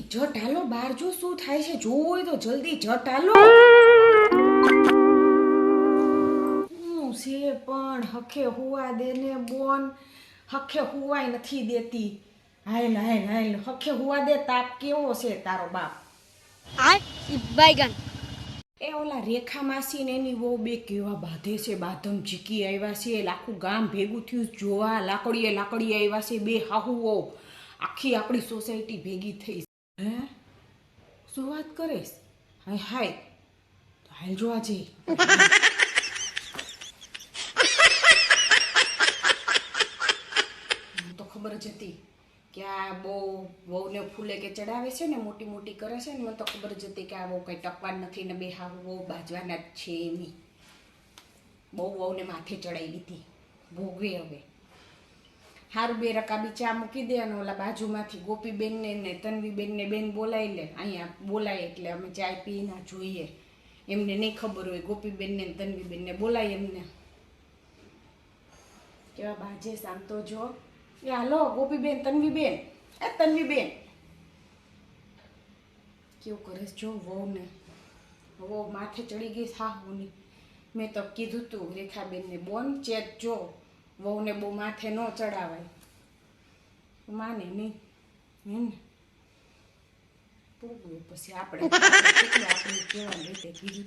જટ હાલો બહાર જો શું થાય છે જોવું હોય તો જલ્દી જટ હાલો હું છે પણ હખે હુવા દેને બોન હખે હુવાય નથી દેતી હાલ હાલ હાલ હખે હુવા દે તાપ કેવો છે તારો બાપ આ બાયગન એ ઓલા રેખા માસી ને એની બહુ બે કેવા બાંધે છે બાધમ જીકી આવ્યા છે આખું ગામ ભેગું થયું જોવા લાકડીએ આવ્યા છે બે હાહુઓ આખી આપણી સોસાયટી ભેગી થઈ હે શું વાત કરેશ હાય હાય હાલ જો આજે તો ખબર જ હતી કે આ બહુને ફૂલે કે ચડાવે છે ને મોટી મોટી કરે છે ને મને તો ખબર જ હતી કે આ બહુ કંઈ ટકવાનું નથી ને બે હાવ બહુ બાજવાના જ છે એની બહુને માથે ચડાવી હતી ભોગવે હવે હારું બે રકાબી ચા મૂકી દે અને ઓલા બાજુમાંથી ગોપીબેનને ને તન્વીબેનને બેન બોલાવી લે અહીંયા બોલાય એટલે અમે ચાય પી ના જોઈએ એમને નહીં ખબર હોય ગોપીબેનને ને તન્વીબેનને બોલાય એમને કેવા બાજે આમ તો જો એ હાલો ગોપીબેન તન્વીબેન એ તન્વીબેન કેવું કરે જો વહુને વહુ માથે ચડી ગઈ સાહુની મેં તો કીધું તું રેખાબેનને બોન ચેત જો વહુને બહુ માથે ન ચડાવાય માને નહીં હે ને પૂરું પછી આપણે કેટલું આપણે કેવા રીતે કીધું